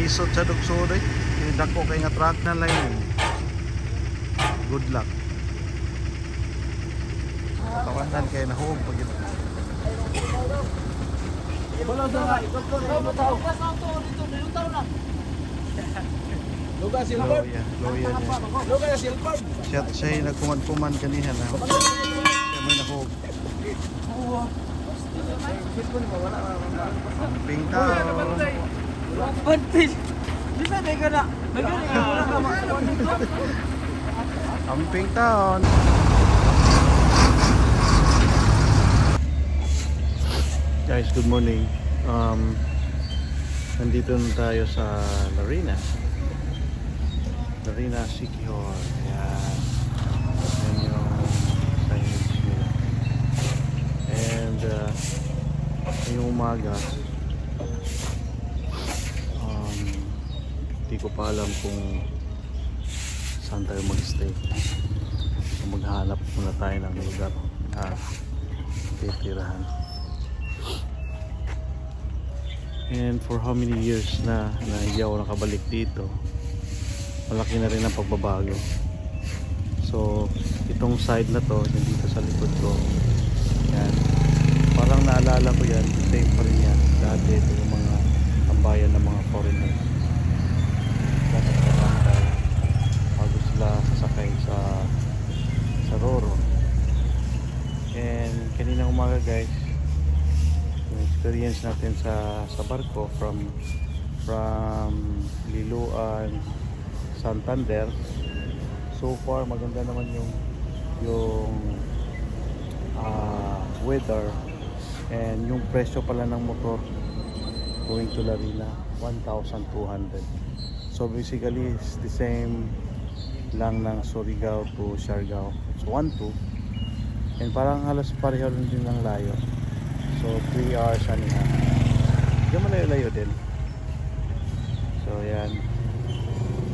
Isot sa dugso day. Dako kay nga truck na line. Good luck. Tawanan kay nahog pag ito. Luga silver. Loya niya. Luga silver. Siya nagkuman-kuman kanihan na. Siya may nahog. Amping tao. Bantil. Bisa na ka na. Amping taon. Guys, good morning. Nandito na tayo sa Larina Sikihor. Ayan. Yan yung signage nila. And ngayong umaga, hindi ko pa alam kung saan tayo mag-stay. So maghanap muna tayo ng lugar na titirahan. And for how many years na hindi ako nakabalik dito, malaki na rin ang pagbabago. So itong side na to, dito sa likod ko, yan, parang naalala ko yan, same pa rin yan. Dati ito yung mga tambayan ng mga foreigner na nagtatambay bago sila sasakay sa Roro. And kanina umaga guys, yung experience natin sa barko from Liloan, Santander, so far maganda naman yung weather, and yung presyo pala ng motor going to Larina 1,200. So basically it's the same lang ng Surigao to Siargao, so 1,200, and parang halos pareho rin din ng layo. So 3 hours and a half. Hindi mo layo din. So yan,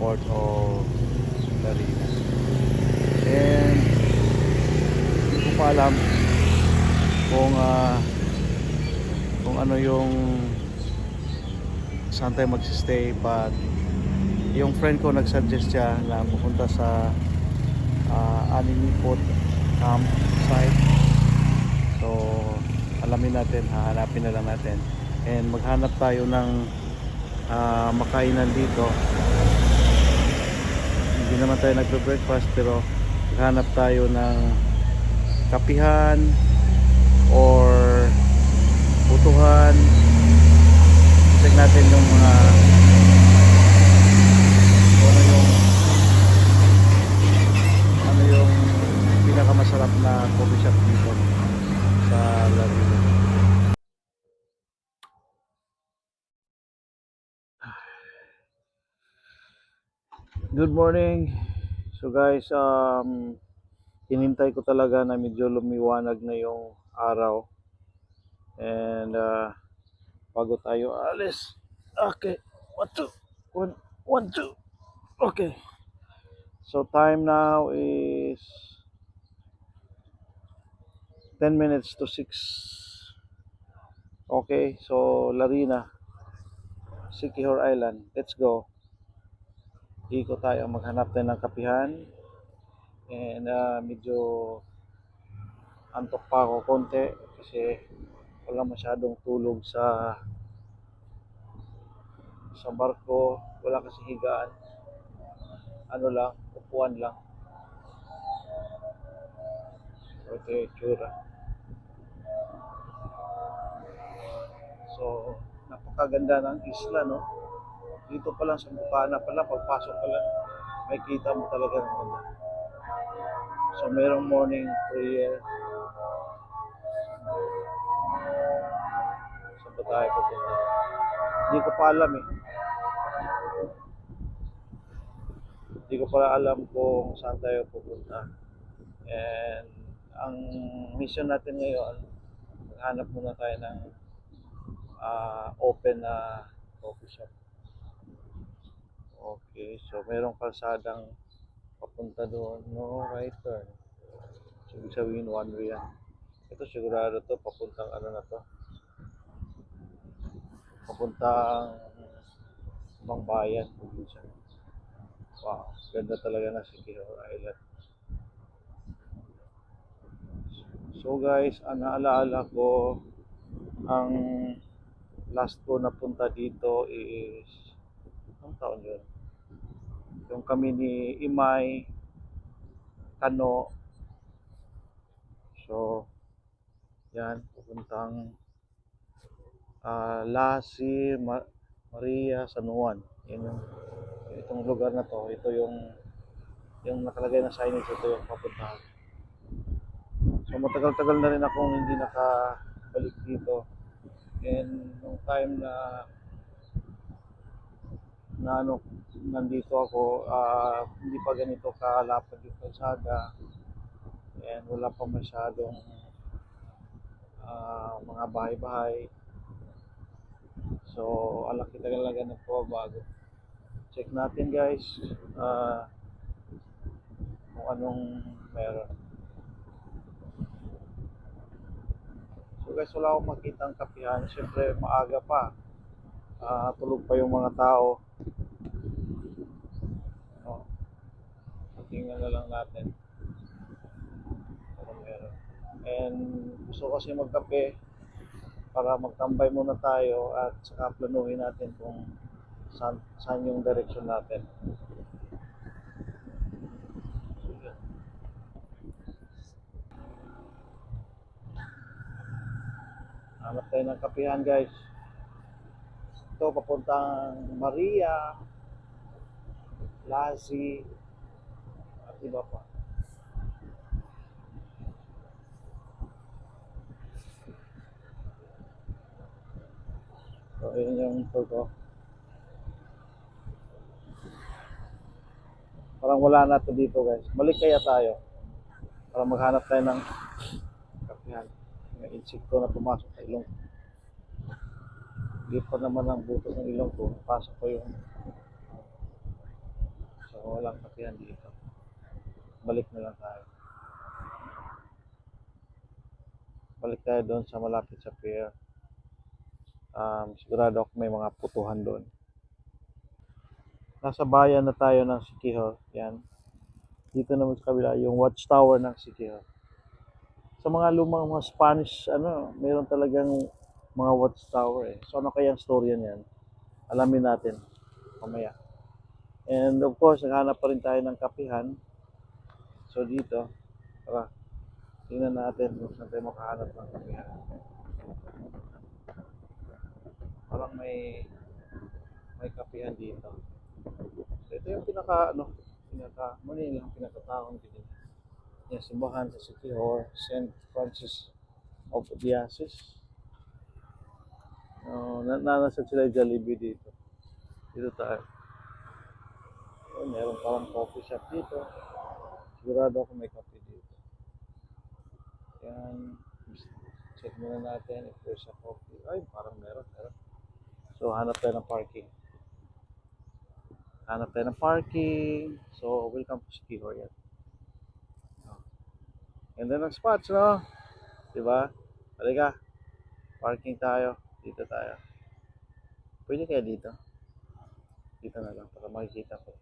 Port of Larina. And hindi ko pa alam kung ano yung saan tayo magsistay, but yung friend ko nagsuggest siya na pupunta sa Aninipot campsite. So alamin natin, hahanapin na lang natin, and maghanap tayo ng makainan dito. Hindi naman tayo nagbe-breakfast, pero maghanap tayo ng kapihan or butuhan. Check natin yung mga ano yung pinakamasarap na coffee shop dito sa Larina. Good morning. So guys, hinintay ko talaga na medyo lumiwanag na yung araw, and bago tayo alis. Okay, 1, 2. Okay, so time now is 10 minutes to 6. Okay, so Larina Sikihor Island, let's go. Ikot tayo, maghanap tayo ng kapihan, and medyo antok pa ako konti kasi wala masyadong tulog sa barko. Wala kasi higaan, ano lang, upuan lang. Okay, tsura. So napakaganda ng isla, no? Dito pa lang sa Bukana pa lang, pagpasok pa lang may kita mo talaga ng ganda. So merong morning prayer. Saan ba tayo pupunta? Hindi ko pa alam eh. Hindi ko pala alam kung saan tayo pupunta. And ang mission natin ngayon, maghanap muna tayo ng open na coffee shop. Okay, so merong kalsadang papunta doon, no right turn. So ibig sabihin one way yan. Ito sigurado to, papuntang ano na to, papuntang Ibang bayan, probinsya. Wow, ganda talaga na Siquijor Island. So guys, ang naalaala ko, ang last ko na punta dito is, anong taon yun? Yung kami ni Imay, Kano. So, yan, pupuntang Maria, San Juan. Yan yung, itong lugar na to, ito yung nakalagay na signage, ito yung papuntahan. So, matagal-tagal na rin akong hindi nakabalik dito. And nung time na ano, nandito ako, hindi pa ganito kalapad yung kalsada. And wala pa masyadong mga bahay-bahay. So, ang laki talaga ng bago. Check natin guys, kung anong meron. So guys, wala akong makitang kapihan. Siyempre, maaga pa. Tulog pa yung mga tao. No? So, tingnan na lang natin kung meron. And gusto kasi magkape para magtambay muna tayo at saka planuhin natin kung saan yung direction natin. Hanap tayo ng kapihan guys. Ito papuntang Maria, Lassie, at iba pa. So yun yung tour ko. Parang wala na to dito guys. Balik kaya tayo para maghanap tayo ng kapihan. May insekto na pumasok sa ilong. Hindi pa naman ang buto ng ilong ko. Pasok ko yung so walang kapihan dito. Balik na lang tayo. Balik tayo doon sa malapit sa pier. Sigurado ako may mga putuhan doon. Nasa bayan na tayo ng Siquijor. Yan. Dito naman sa kabila yung watchtower ng Siquijor. Sa mga lumang mga Spanish, mayroon talagang mga watchtower eh. So ano kaya ang storya niyan? Alamin natin mamaya. And of course, naghanap pa rin tayo ng kapihan. So dito, tara, tingnan natin kung saan tayo makahanap ng kapihan. Parang may kapihan dito. So ito yung Manila, ang pinakatawang din. Yung simbahan sa Siquijor, St. Francis of the Assisi. Nasa sila Jollibee dito. Dito tayo. Meron parang coffee shop dito. Sigurado ako may coffee dito. Yan. Check muna natin if there's a coffee. Ay, parang meron. So, hanap tayo ng parking. So, welcome to Siquijor yan. And then ang spots, no? Diba? Halika. Parking tayo. Dito tayo. Pwede kaya dito? Dito na lang para makikita ko.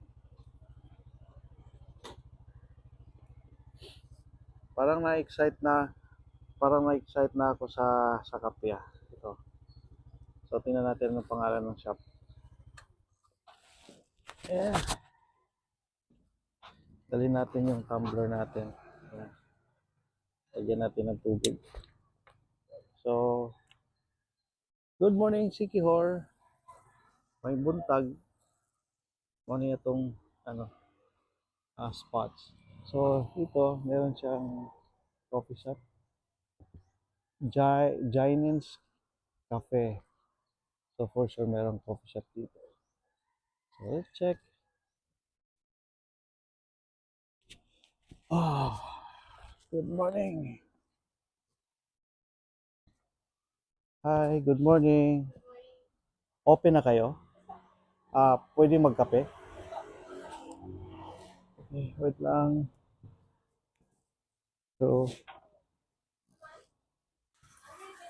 Parang na-excite na ako sa kape. Ito. So tingnan natin ang pangalan ng shop. Yeah. Dalhin natin yung tumbler natin. Ayan. Lagyan natin ng tubig. So, good morning Siquijor. May buntag. Ano itong spots. So, ito, meron siyang coffee shop. Jainins Cafe. So, for sure, meron coffee shop dito. So, let's check. Good morning. Hi, good morning. Open na kayo? Pwede magkape? Okay, wait lang. So,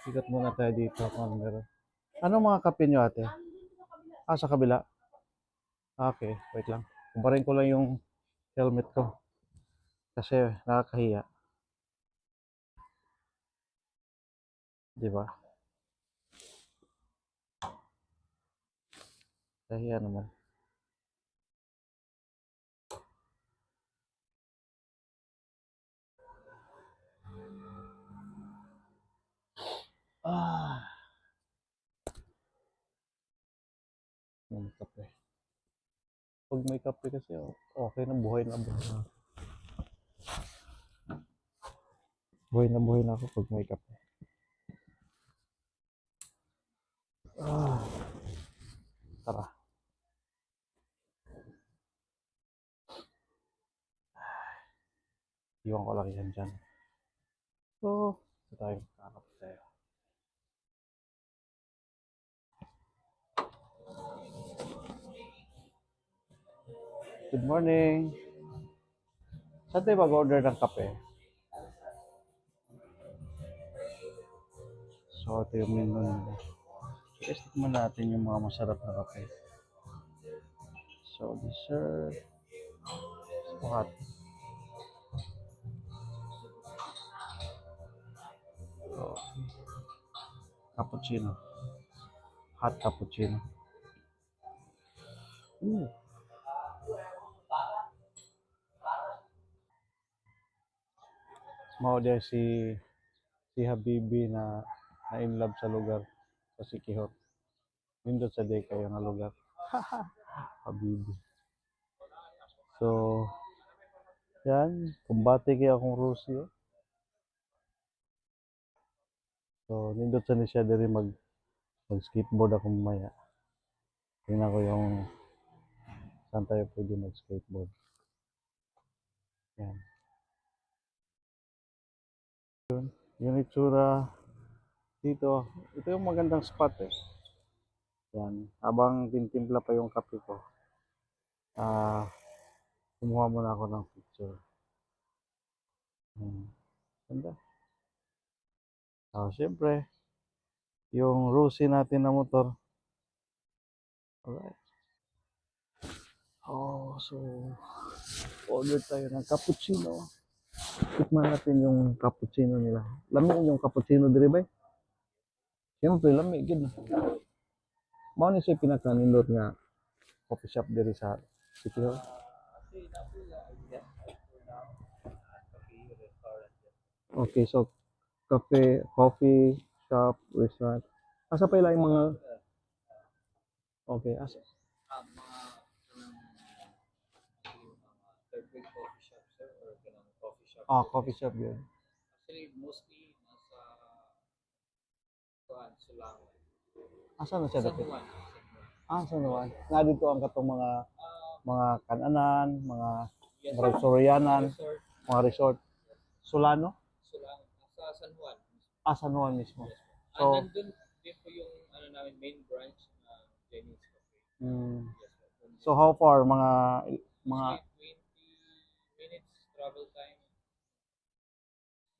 sikat muna tayo dito kung meron. Anong mga kape nyo ate? Sa kabila. Okay, wait lang. Kumparin ko lang yung helmet ko kasi nakakahiya, 'di ba? Kahiya naman. Ah, yung kape. Pag may kape kasi, okay na buhay na buhay na. Buhay na ako pag may kape. Ah, tara. Iwan ko lang yan dyan. So, ito tayo. Kakap tayo. Good morning. Saan tayo mag-order ng kape? So, ito yung menu nila. Test naman natin yung mga masarap na kape. So, dessert. Hot. So, cappuccino. Hot cappuccino. Ooh. Mao dia si Habibi na in love sa lugar sa Sikihor. Nindot sa day kayo nga lugar. Habibi. So, yan. Kumbati kaya akong Rusyo. So, nindot sa ni siya diri mag-skateboard ako mamaya. Tingnan ko yung saan tayo pwede mag-skateboard. Yan. Yung itsura dito. Ito yung magandang spot eh. Yan. Habang tintimpla pa yung kape ko. Kumuha muna ako ng picture. Ganda. Siyempre, yung Rusi natin na motor. Alright. So, order tayo ng cappuccino. Tikman natin yung cappuccino nila. Lamig yung cappuccino diri ba? Siyempre, lamig yun. Mao ni siya pinaka-nindot nga coffee shop diri sa City Hall. Okay, so coffee shop, restaurant. Asa pa yung mga okay, asa? Third grade coffee shop, sir, or ganang coffee shop. Coffee shop yun. Actually, mostly nasa kuan, Sulangan. Asa na siya San dati? Juan. Sa naman. Na dito ang katong mga kananan, mga Yes, restoryanan, resort, mga resort. Solano? Sulangan. Sa San Juan. San Juan mismo. Yes, po. So, Nandun din po yung ano namin, main branch na Chinese Cafe. mm, Yes, po. so how far mga Usually 20 minutes travel time,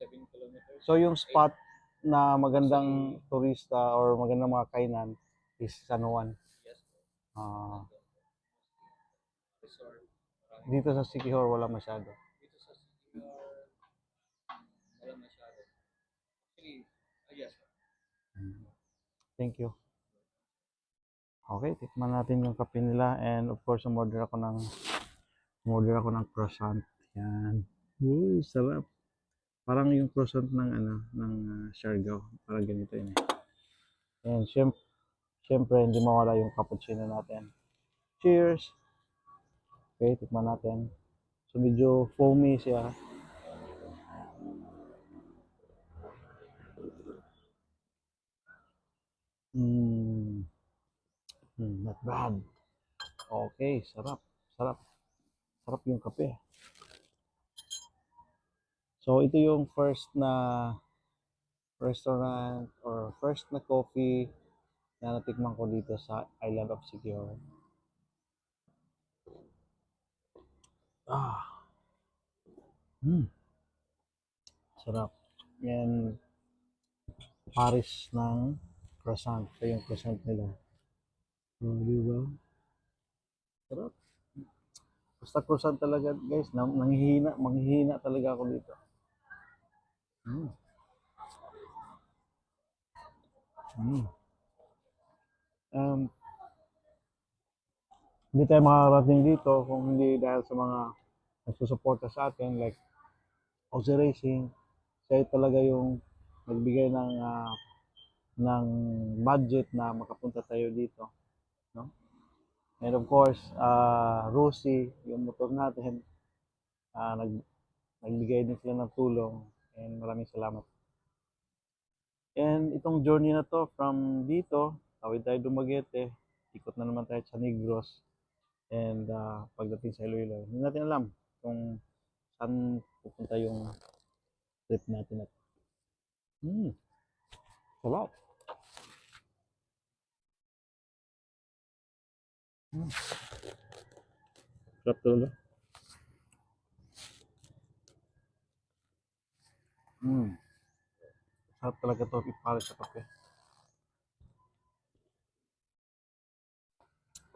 7 kilometers. so yung spot na magandang turista or magandang mga kainan is San Juan. Yes, po. Ah, Resort. Marami. dito sa Sikihor wala masyado. Dito sa CR, wala masyado. Actually, yes, po. Thank you. Okay, tikman natin yung kape nila and of course umorder ako ng croissant. Yan. Uy, sarap. Parang yung croissant ng Siargao. Parang ganito yun eh. And syempre hindi mawala yung cappuccino natin. Cheers! Okay, tikman natin. So medyo foamy siya. Not bad. Okay, sarap. Sarap. Sarap yung kape. So ito yung first na restaurant or first na coffee na natikman ko dito sa Island of Siquijor. Sarap. Yan, Paris ng croissant. Ito yung croissant nila. Di ba? Sarap. Basta croissant talaga, guys. Manghihina talaga ako dito. Mm. Mm. Um, hindi tayo makakarating dito kung hindi dahil sa mga nagsusuporta sa atin like Oxy Racing. Siya talaga yung nagbigay ng budget na makapunta tayo dito, no? And of course, Rosie, yung motor natin, ah, nag, nagbigay din sila ng tulong and maraming salamat. And itong journey na to from dito, tawid tayo Dumaguete, ikot na naman tayo sa Negros, and pagdating sa Iloilo, hindi natin alam kung saan pupunta yung trip natin na to. Sarap. Mm, sarap talaga. Sarap talaga to ipalit sa kape.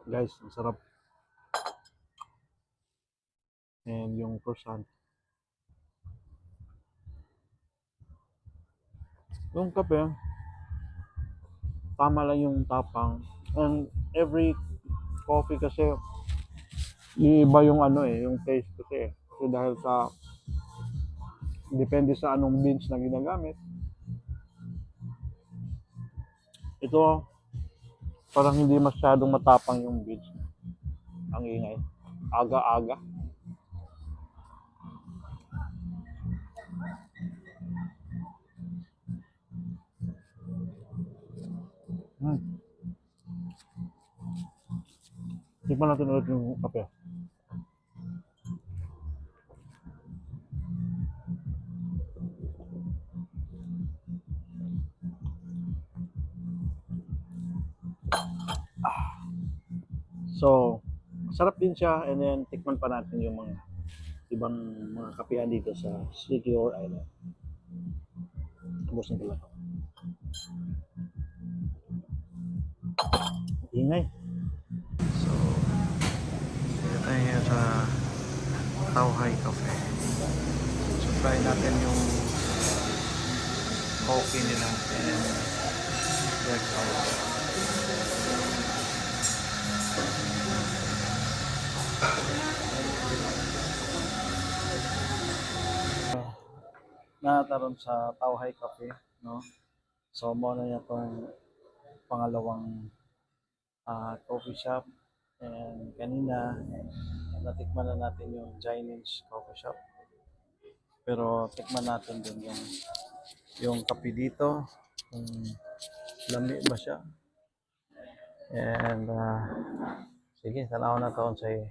Guys, ang sarap. And yung croissant. Yung kape, tama lang yung tapang. And every coffee kasi, iiba yung yung taste kasi. Kasi dahil sa, depende sa anong beans na ginagamit. Ito, parang hindi masyadong matapang yung beans. Ang ingay. Aga-aga. Hmm. Tikman natin ulit yung kape. So, sarap din siya, and then tikman pa natin yung mga ibang mga kapehan dito sa Siquijor Island. Ubos na talaga. Ingay. So, dito tayo sa Tauhay Cafe. So, try natin yung coffee nila and breakfast. Nataron sa Tauhay Cafe, no? So, mo na niya itong pangalawang coffee shop. And kanina, natikman na natin yung Chinese coffee shop. Pero tikman natin din yung kape dito. Kung lami ba siya. And sige, tanaw na to unsay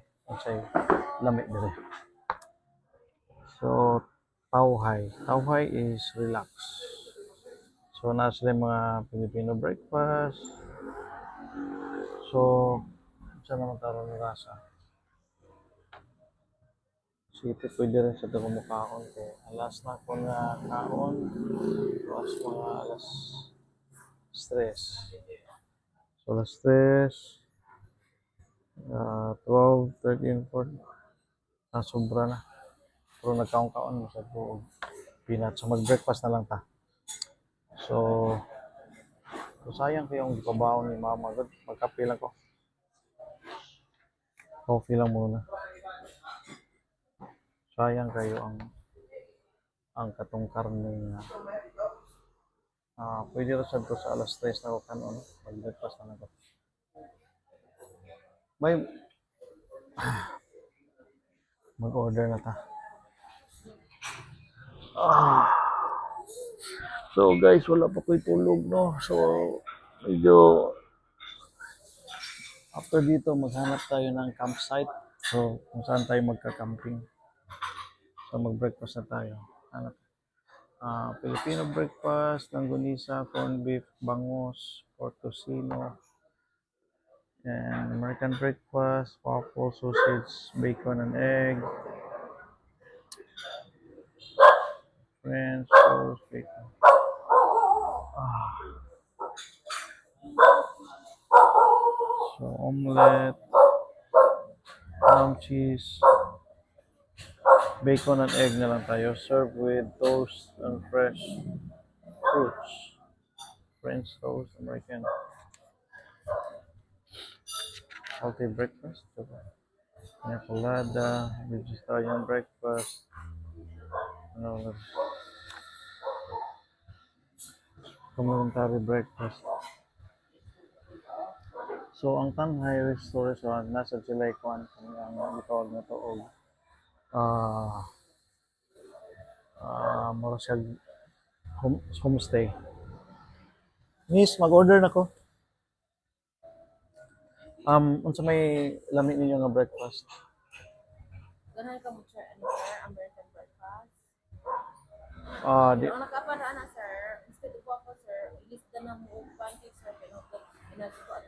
lami dire. So, Tauhay. Tauhay is relax. So, nasa mga Filipino breakfast. So, saan naman taro ng rasa? Sige, pwede rin sa ito kumukhaon ko. Alas na ako na kaon. Alas mga alas stress. So, alas stress. 12, 13, 14. Sobra na. Pero nagkaon-kaon sa buong peanut. So, mag-breakfast na lang ta. So sayang kayo yung pabaon ni mama. Magkape lang ko. Coffee lang muna. Sayang kayo ang katong karne na pwede rin sa alas 3 na ako kanon. Mag-breakfast na lang ko. May mag-order na ta. So guys, wala pa ko'y tulog, no? So medyo after dito maghanap tayo ng campsite. So kung saan tayo magka-camping. So mag-breakfast na tayo. Hanap. Filipino breakfast, langganisa, corned beef, bangus, pork tocino, and American breakfast, waffle, sausage, bacon and egg, French toast, bacon. So omelette, Ham, cheese, bacon and egg na lang tayo. Serve with toast and fresh fruits. French toast, American. Healthy breakfast. Pina colada, vegetarian breakfast. Ano, complimentary breakfast. So, ang Tanghai Restaurant, nasa July 1, ang gitawag na to, og mura siya homestay. Miss, mag-order na ko. Unsa may lami ninyo nga breakfast? Ganun ka mo, sir. Ano, sir? American breakfast. Di, Ang nakaparaan na, sir, instead of ako, sir, ilista na mo og pancake, sir. Pinagito at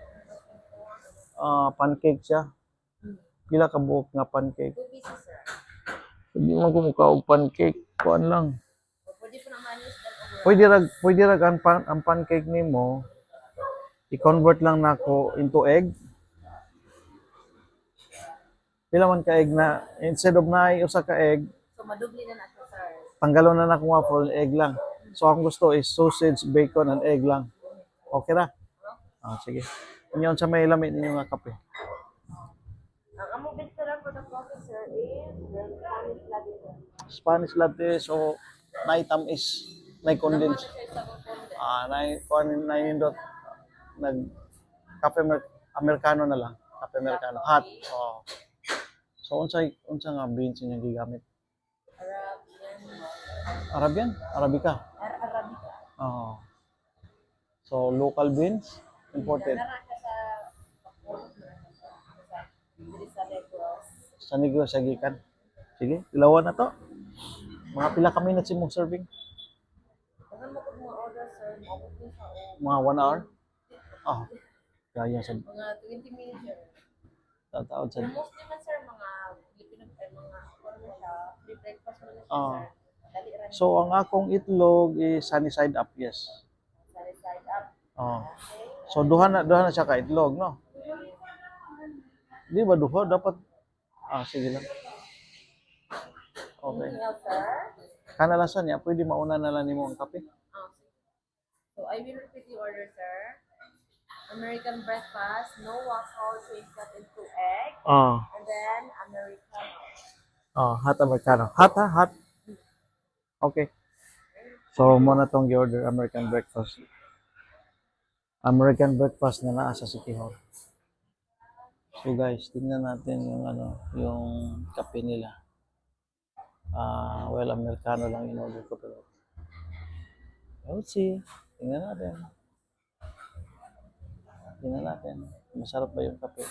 pancake siya. Pila ka buok nga pancake? 2 pieces, sir. Hindi mo kumukha og pancake. Kuan lang. O, pwede po naman is that over. Pwede rag ang pancake nimo i-convert lang nako into egg. Pila man ka egg na instead of na usa ka egg, So, madubli na nato, sir. tanggalon na nako nga for egg lang. So ang gusto is sausage, bacon and egg lang. Okay ra? Sige. Inyon sa may lami ninyo nga kape. Ang among best seller for the coffee, sir, is the Spanish latte, sir. Spanish latte, so naitam is nay condense. Siya sa condense. Nay kuan nindot nag kape americano na lang. Kape americano hot. Oh. So unsa nga beans inyong gigamit? Arabian. Arabica. Arabica. Oh. So local beans imported Nara ka sa Bacolod, diri sa Negros. sa Negros sa gikan. Sige, ilawan na to. Mga pila ka minutes imong serving? Kung mo ko mga order, sir, maabot din sa Mga 1 hour? Kaya sa mga 20 minutes, sir. tataod sa Pero most naman, sir, mga Filipino, mga ano siya, free breakfast mo na siya, Ah. sir. Dali rin So ang akong itlog is sunny side up, yes. sa side up. Oh. Okay? So duha na siya ka itlog, no? Di ba duha dapat sige lang. Okay. Anything else, sir? Kanalasan niya, pwede mauna na lang nimo ang kape. So I will repeat the order, sir. American breakfast, no waffle, change cut into egg, and then Americano. Hot americano. Hot ha? Hot. Okay. So mo na tong gi-order American breakfast. American breakfast na naa sa City Hall. So guys, tingnan natin yung yung kape nila. Well, Americano lang in-order ko pero. We'll see. Tingnan natin. Tingnan natin. Masarap ba yung kape?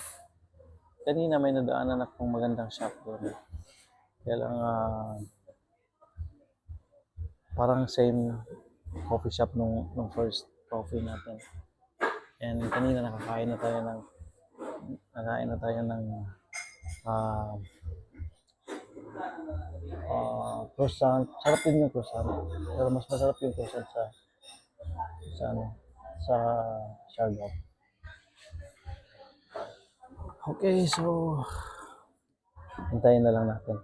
Kanina may nadaanan akong magandang shop doon. Kaya lang parang same coffee shop nung first coffee natin. And kanina nakain na tayo ng croissant. Sarap din yung croissant. Pero mas masarap yung croissant sa Siargao. Okay, so hintayin na lang natin.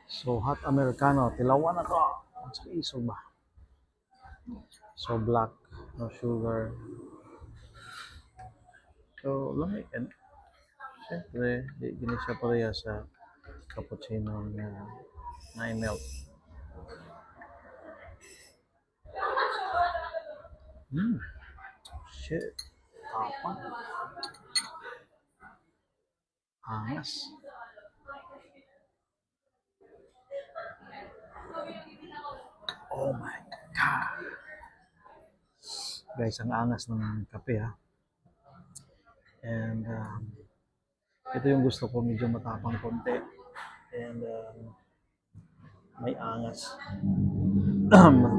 So hot americano, tilawan na to. Sa isog ba? So black, no sugar. So lamig kan. Siyempre, di gini siya pareha sa cappuccino na melt. Shit. Tapang. Angas. Oh my God. Guys, ang angas ng kape ha. And ito yung gusto ko, medyo matapang konti. And may angas.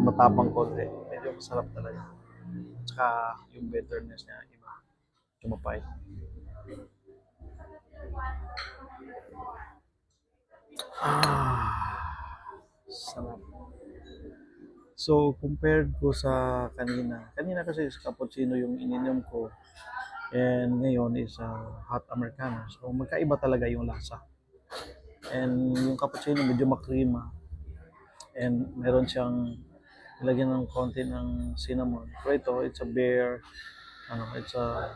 Matapang konti. Medyo masarap talaga. Tsaka yung bitterness niya iba. Tumapay. Sarap. So, compared ko sa kanina kasi sa cappuccino yung ininom ko, And ngayon is hot Americano. So magkaiba talaga yung lasa. And yung cappuccino medyo makrima. And meron siyang nilagyan ng konti ng cinnamon. Pero ito, it's a bare, it's a,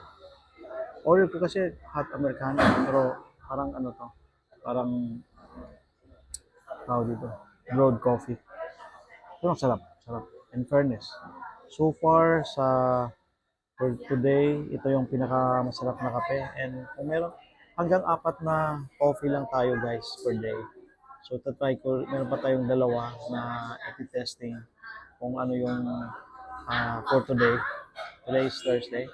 order ko kasi hot Americano. Pero parang ano to, parang, tawag dito, brewed coffee. Pero sarap, sarap. In fairness. So far sa for today, ito yung pinakamasarap na kape. And kung meron, hanggang 4 na coffee lang tayo guys per day. So tatry ko, meron pa tayong dalawa na iti-testing kung ano yung for today. Today is Thursday.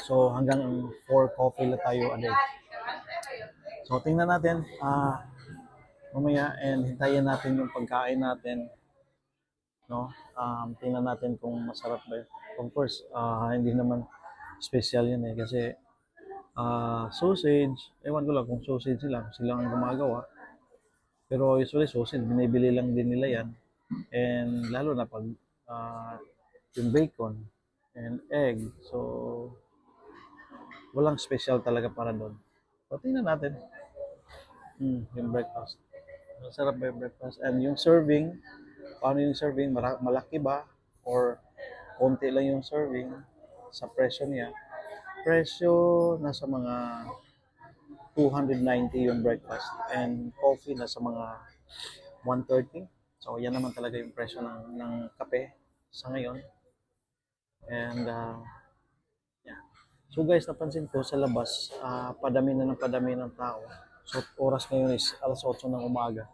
So hanggang 4 coffee lang tayo a day. So tingnan natin mamaya and hintayin natin yung pagkain natin. No? Tingnan natin kung masarap ba. Of course, hindi naman special yan eh kasi sausage, ewan ko lang kung sausage sila ang gumagawa. Pero usually sausage, binibili lang din nila yan. And lalo na pag yung bacon and egg. So, walang special talaga para doon. So, tingnan natin. Yung breakfast. Masarap ba yung breakfast? And yung serving, paano yung serving? Malaki ba? Or konti lang yung serving sa presyo niya? Presyo, nasa mga 290 yung breakfast. And coffee, nasa mga 130. So, yan naman talaga yung presyo ng kape sa ngayon. And, yeah. So guys, napansin ko sa labas, padami na ng padami ng tao. So, oras ngayon is alas 8 ng umaga.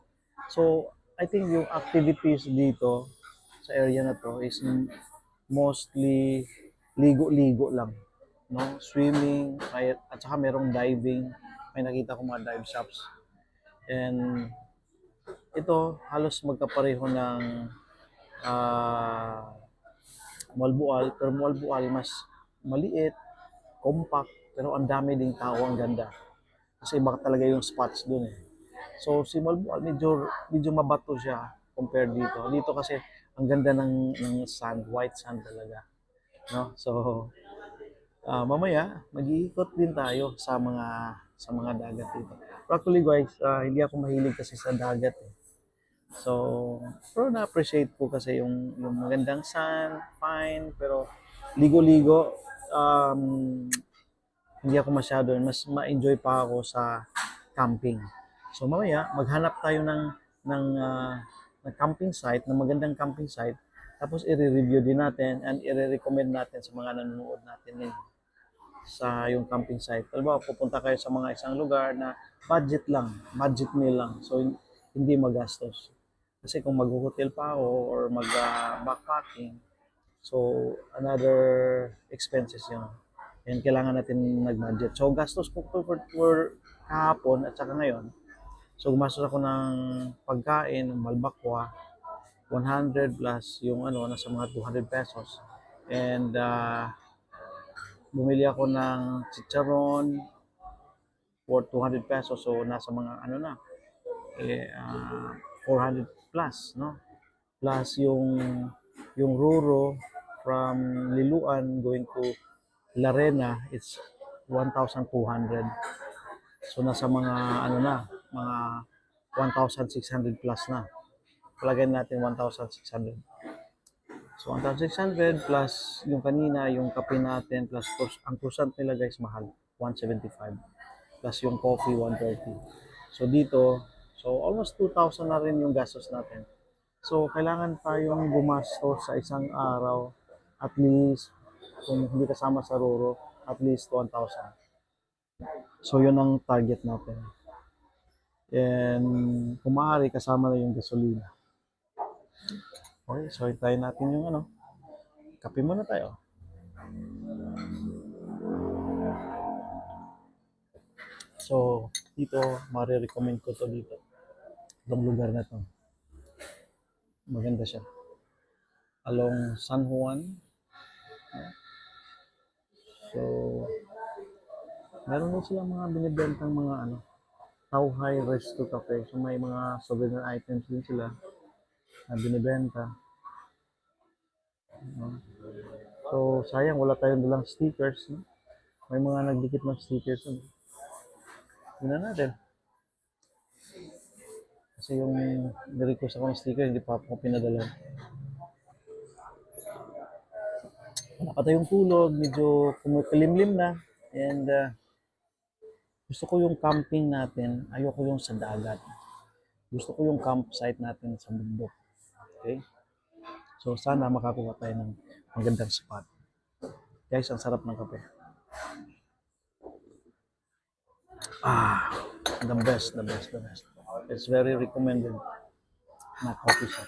So, I think yung activities dito sa area na to is mostly ligo-ligo lang. No? Swimming, at saka merong diving. May nakita ko mga dive shops. And ito, halos magkapareho ng Malbual, pero Malbual mas maliit, compact, pero ang dami ding tao, ang ganda. Kasi iba talaga yung spots dun eh. So si Malbual medyo mabato siya compared dito. Dito kasi ang ganda ng sand, white sand talaga. No? So mamaya mag-iikot din tayo sa mga dagat dito. Pero actually guys, hindi ako mahilig kasi sa dagat eh. So, pero na-appreciate ko kasi yung magandang sun, fine, pero ligo-ligo, hindi ako masyado, mas ma-enjoy pa ako sa camping. So, mamaya, maghanap tayo ng camping site, ng magandang camping site, tapos i-review din natin and i-recommend natin sa mga nanonood natin ngayon sa yung camping site. Alam mo, pupunta kayo sa mga isang lugar na budget meal lang. So, hindi magastos. Kasi kung mag-hotel pa ako or mag-backpacking, so another expenses yun. And kailangan natin nag-budget. So gastos ko for kahapon at saka ngayon. So gumastos ako ng pagkain, ng balbakwa, 100 plus yung nasa mga 200 pesos. And bumili ako ng chicharon for 200 pesos. So nasa mga 400 plus, no? Plus yung ruro from Liluan going to Larena, it's 1,200. So nasa mga mga 1,600 plus na. Palagay natin 1,600. So 1,600 plus yung kanina, yung kape natin plus ang croissant nila guys mahal, 175. Plus yung coffee 130. So dito, so almost 2,000 na rin yung gastos natin. So kailangan tayong gumastos sa isang araw at least, kung hindi kasama sa ruro, at least 1,000. So yun ang target natin. And kung maaari, kasama na yung gasolina. Okay, so hintayin natin yung kape muna tayo. So dito, marirecommend ko to dito. Itong lugar na to. Maganda siya. Along San Juan. So, meron din silang mga binibentang mga Tauhay Resto Cafe. So, may mga souvenir items din sila na binibenta. So, sayang, wala tayong dalang stickers. No? May mga nagdikit ng stickers. No? Yun na natin. Kasi yung nirequest ako ng sticker, hindi pa ako pinadala. Wala pa tayong tulog, medyo kumukulimlim na. And gusto ko yung camping natin, ayoko yung sa dagat. Gusto ko yung campsite natin sa bundok. Okay? So sana makakuha tayo ng magandang spot. Guys, ang sarap ng kape. Ah, the best, the best, the best. It's very recommended na coffee shop.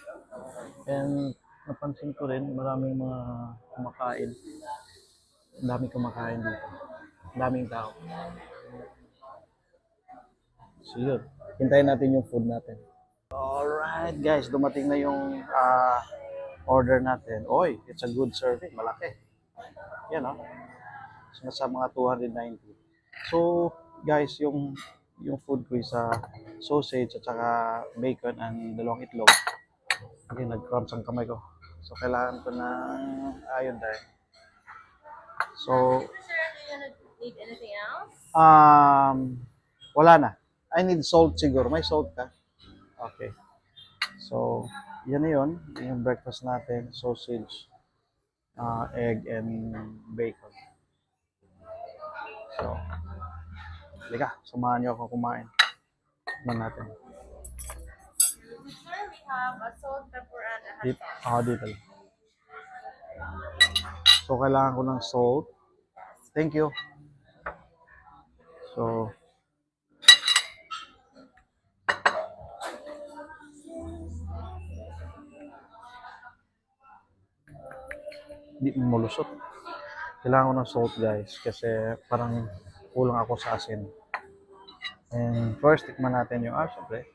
And napansin ko rin, maraming mga kumakain. Ang daming kumakain dito. Ang daming tao. So yun, hintayin natin yung food natin. Alright guys, dumating na yung order natin. Oy, it's a good serving, malaki. Yan o. Nasa mga 290. So guys, yung food ko is sausage at saka bacon and dalawang itlog. Okay, nag-cramps ang kamay ko. So kailangan ko ng iodine. So, Sir, do you need anything else? wala na. I need salt siguro. May salt ka? Okay. So, yan na yun. Yung breakfast natin. Sausage, egg, and bacon. So, halika. Samahan niyo ako kumain. Tignan natin. Sir, we have a salt, pepper, and a hot Dito. sauce. Dito. So, kailangan ko ng salt. Thank you. So, di malusot. Kailangan ko ng salt guys kasi parang kulang ako sa asin. And first, tikman natin yung syempre,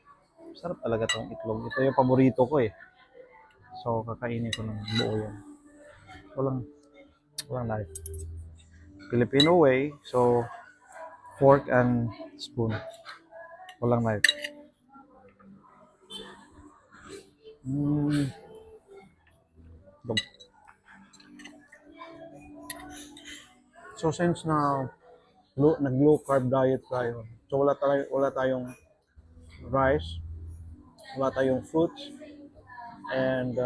sarap talaga tong itlog. Ito yung paborito ko eh. So, kakainin ko ng buo yan. Walang knife. Filipino way, so fork and spoon. Walang knife. Dog. So since na nag-low carb diet tayo, so wala tayong rice, wala tayong fruits, and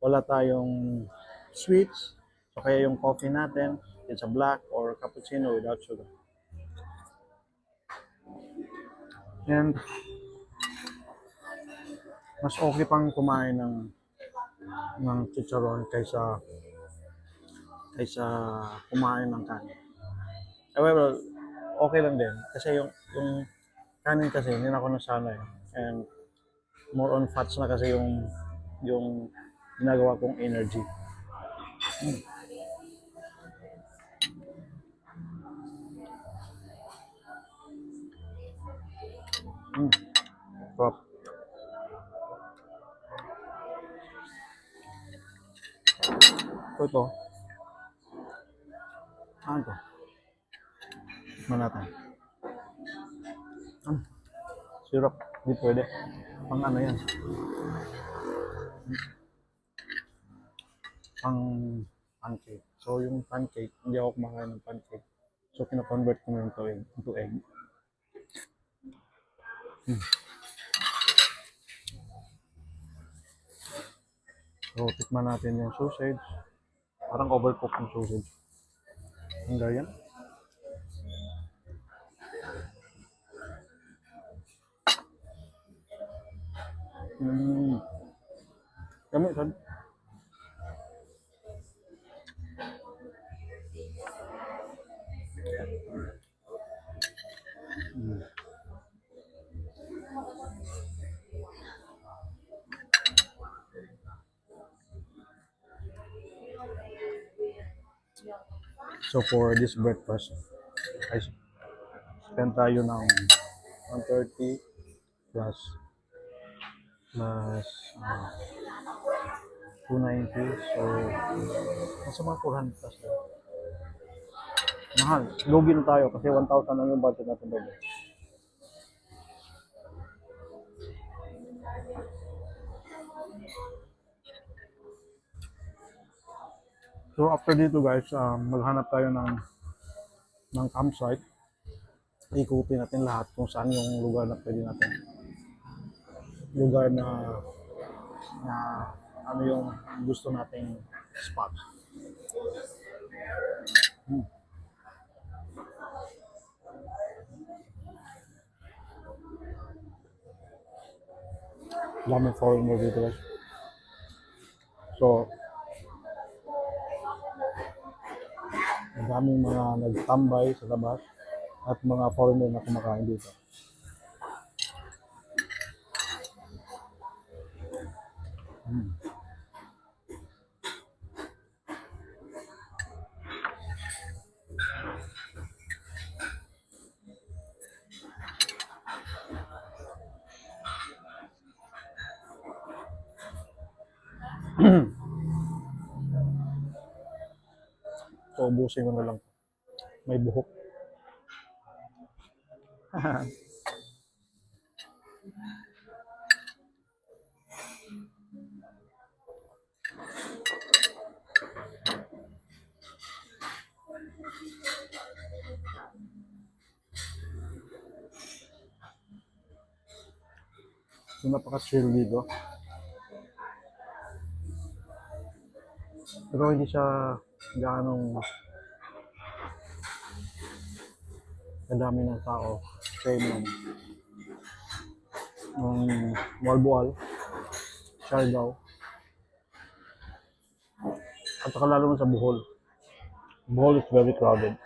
wala tayong sweets. So kaya yung coffee natin, it's a black or cappuccino without sugar. And mas okay pang kumain ng chicharon kaysa kumain ng kanin. However, okay lang din kasi yung kanin kasi hindi na ako nasanay, and more on fats na kasi yung ginagawa kong energy. Sarap. Ito. Ano to? Tikman natin. Syrup. Hindi pwede. Pang ano yan? Pang pancake. So yung pancake, hindi ako kumakain ng pancake. So kina-convert ko na into egg. So tikman natin yung sausage. Parang overcooked yung sausage. Ang ganyan. Kami kan. So for this breakfast, I spent tayo ng 130 plus 290. So nasa mga 400 plus na. Mahal. Lugi na tayo kasi 1,000 lang yung budget natin bago. So after dito guys, maghanap tayo ng campsite. Ikutin natin lahat kung saan yung lugar na pwede natin. Lugar na ano yung gusto nating spot. Daming foreigner dito guys. So, daming mga nagtambay sa labas at mga foreigner na kumakain dito. So, ubusin ko na lang. May buhok. So, napaka-chill dito. Pero hindi siya gaanong kadami ng tao. Same ng Walboal, Siargao, at saka lalo sa Bohol. Bohol is very crowded.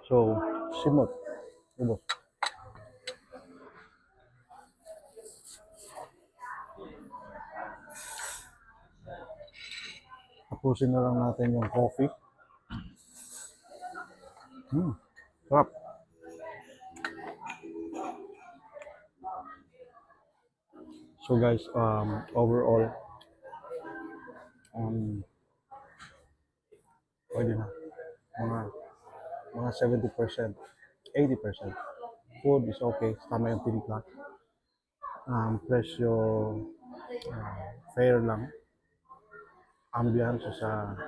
So, simot. Ubos. Tapusin na lang natin yung coffee. Sarap. So guys, overall, pwede na. Mga 70%, 80%. Food is okay. Tama yung timpla. Presyo, fair lang. Ambiance sa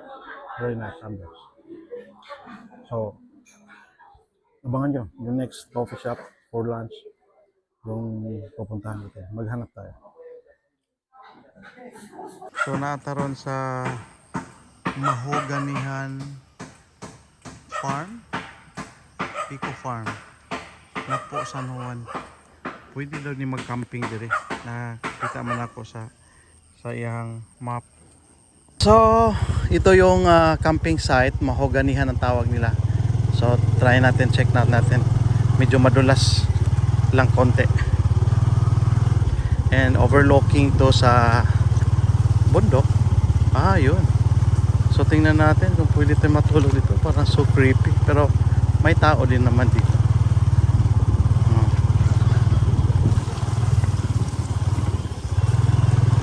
very nice ambiance. So, abangan nyo yung next coffee shop for lunch yung pupuntahan natin. Maghanap tayo. So nataron sa Mahoganihan Farm, Pico Farm, na po San Juan. Pwede daw ni mag-camping dire. Nakita mo na po sa iyang map. So ito yung camping site, Mahoganihan ang tawag nila. So try natin, check natin. Medyo madulas lang konti. And overlooking to sa bundok. Yun. So tingnan natin kung pwede tayo matulog dito. Parang so creepy. Pero may tao din naman dito.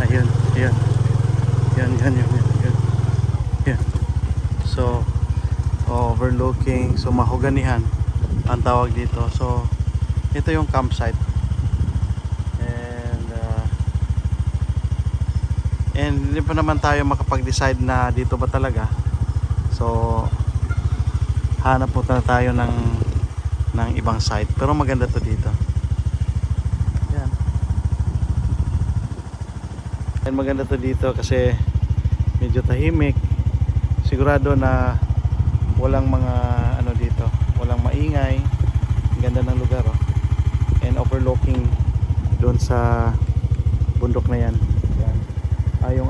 Ayun. Yan. So overlooking. So Mahoganihan ang tawag dito. So ito yung campsite. And hindi pa naman tayo makapag-decide na dito ba talaga. So hanap po na tayo ng ibang site. Pero maganda to dito. Yan. And maganda to dito kasi medyo tahimik. Sigurado na walang mga ano dito, walang maingay. Ang ganda ng lugar, oh. And overlooking doon sa bundok na yan. Yung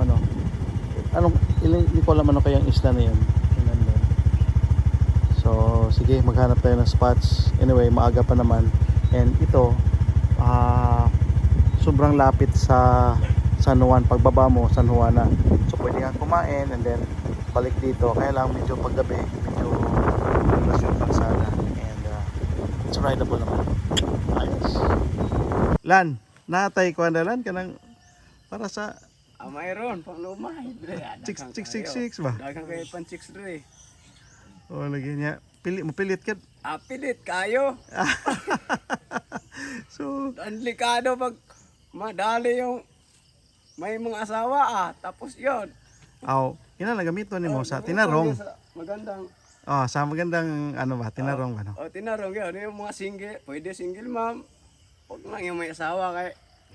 hindi ko alam ano kayang isla na yun. So sige, maghanap tayo ng spots. Anyway, maaga pa naman. And ito sobrang lapit sa San Juan. Pagbaba mo, San Juan na. So pwede kang kumain and then balik dito. Kaya lang medyo paggabi, medyo labas yung kalsada. And rideable naman. Ayos. Lan, natay ko na lan kanang para sa Mayroon, pang lumay. 666 ba? Dagang kayo pan 6 dre. Oh, lagi niya. Mapilit ka. Pilit kayo. So, Ang likado pag madali yung may mga asawa tapos yon. ina nagamito ni mo sa tinarong. Magandang. Sa magandang ano ba, tinarong ba no? Tinarong yun. Yung mga single, pwede single ma'am. Huwag lang yung may asawa kay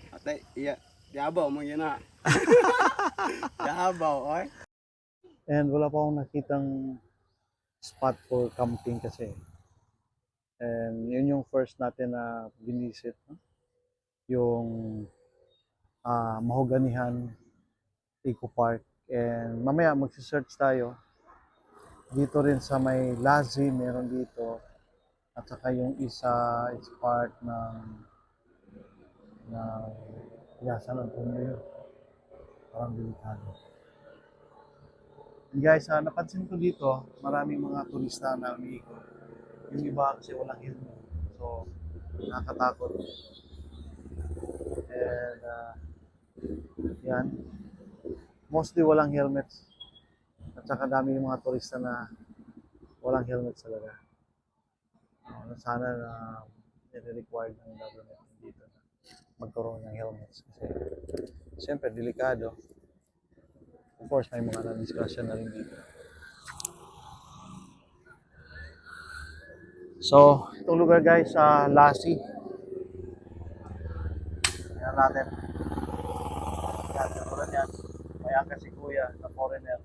atay, iya, yabaw mo yun na. Yabaw, oy. And wala pa akong nakitang spot for camping kasi. And yun yung first natin na binisit, no? Yung Mahoganihan Eco Park. And mamaya magsi-search tayo. Dito rin sa may Lazi, meron dito. At saka yung isa is part ng Yasan ng Puno yun. Parang delikado. And guys, napansin ko dito, maraming mga turista na umiikot. Yung iba kasi walang helmet. So, nakakatakot. And, yan. Mostly walang helmets. At saka dami yung mga turista na walang helmets talaga. Sana na nire-required ng government dito na magkaroon ng helmets. Kasi, siyempre, delikado. Of course, may mga na-discussion na rin dito. So, itong lugar guys, sa Lassi. Tingnan natin. Yan, katulad yan. May angka si Kuya na foreigner.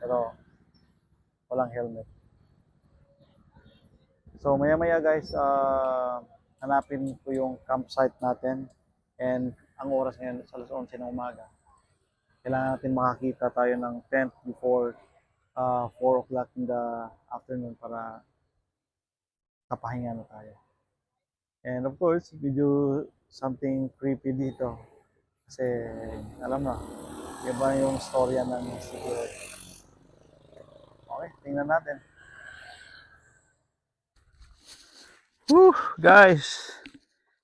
Pero, walang helmet. So, maya-maya guys, hanapin ko yung campsite natin. And, ang oras ngayon, sa alas 11 ng umaga. Kailangan natin makakita tayo ng tent before 4 o'clock in the afternoon para kapahinga na tayo. And of course, video something creepy dito. Kasi alam mo, iba yung storya ng security. Okay, tingnan natin. Woo, guys!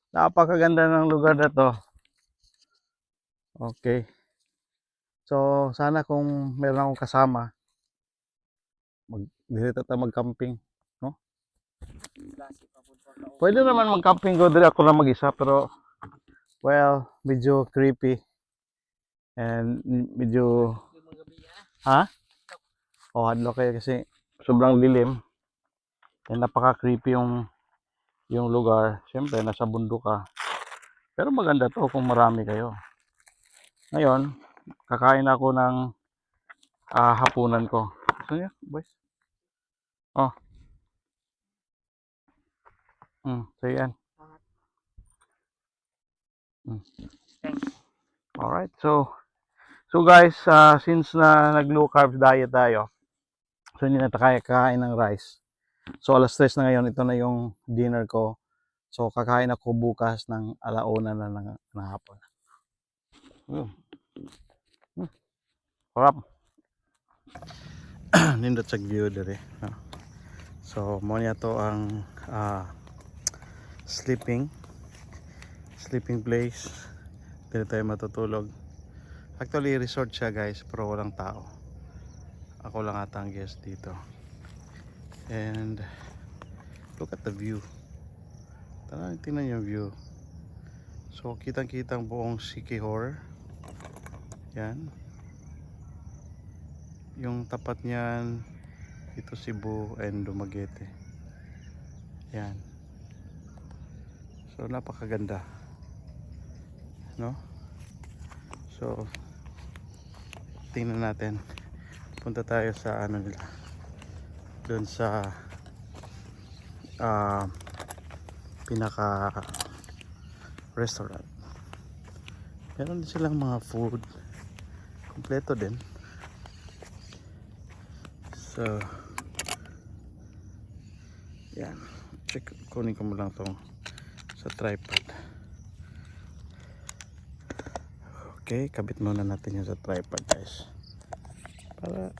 Napakaganda ng lugar na to. Okay. So, sana kung meron akong kasama, dito tayo mag-camping, no? Pwede naman mag-camping ko dito ako lang mag-isa, pero well, medyo creepy and medyo hadlock kayo kasi sobrang dilim and napaka-creepy yung lugar. Siyempre, nasa bundok ka. Pero maganda to kung marami kayo. Ngayon, kakain ako ng hapunan ko. Gusto niyo, boys? So yan. Alright, so guys, since na nag-low carb diet tayo, so hindi na tayo kakain ng rice. So alas 3 na ngayon, ito na yung dinner ko. So kakain ako bukas ng alauna na ng hapon. Sarap. Nindot sa view dere. So mo niya to ang sleeping place. Dito tayo matutulog. Actually resort siya guys, pero walang tao. Ako lang ata ang guest dito. And look at the view. Tingnan yung view. So kitang-kitang buong Siquijor. Yan. Yung tapat niyan ito Cebu and Dumaguete. Yan. So napakaganda. No? So tingnan natin. Punta tayo sa ano nila. Doon sa pinaka restaurant. Meron din silang mga food. Kompleto din. So yan. Check, kunin ko mo lang tong sa tripod. Okay, kabit muna natin yung sa tripod guys. Para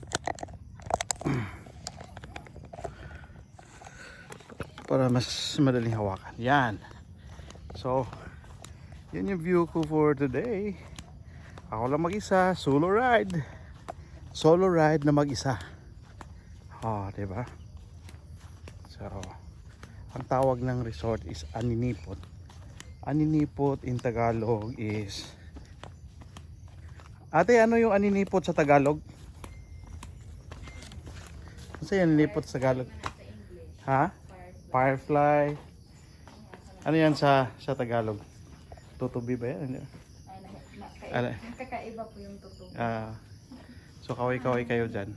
para mas madaling hawakan. Yan. So, yan yung view ko for today. Ako lang mag-isa, solo ride. Solo ride na mag-isa. Oh, 'di ba? So, ang tawag ng resort is Aninipot. Aninipot in Tagalog is... Ate, ano yung Aninipot sa Tagalog? Ano sa Aninipot sa Tagalog? Ha? Firefly. Ano yan sa Tagalog? Tutubi ba yan? Ano? Kakaiba po yung tutubo. So kaway-kaway kayo dyan.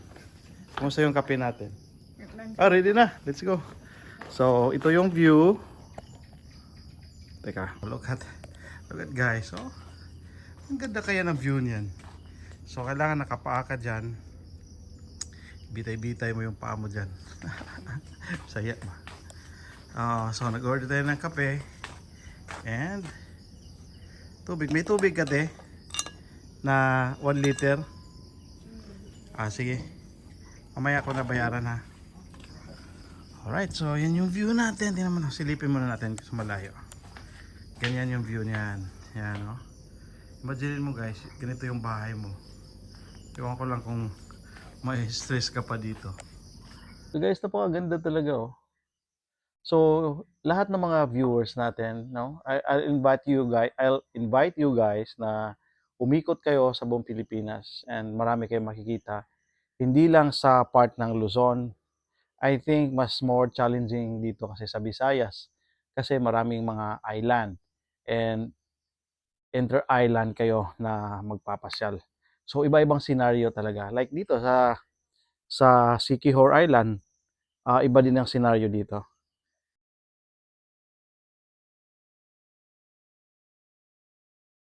Kumusta yung kape natin? Ready na. Let's go. So ito yung view. Teka, look at guys. Oh, ang ganda kaya ng view niyan. So kailangan nakapaa ka dyan. Bitay-bitay mo yung paa mo dyan. Saya ba? So nag-order tayo ng kape. And tubig. May tubig ka te? Na 1 liter. Sige. Mamaya ko na bayaran ha. Alright, so yan yung view natin. Tingnan mo na. Silipin muna natin sa malayo. Ganyan yung view niyan. Yan, no? Imagine mo guys, ganito yung bahay mo. Iwan ko lang kung may stress ka pa dito. So guys, napakaganda talaga oh. So, lahat ng mga viewers natin, no? I'll invite you guys na umikot kayo sa buong Pilipinas and marami kayong makikita. Hindi lang sa part ng Luzon. I think mas more challenging dito kasi sa Visayas kasi maraming mga island and inter-island kayo na magpapasyal. So iba-ibang scenario talaga. Like dito sa Siquijor Island, iba din ang scenario dito.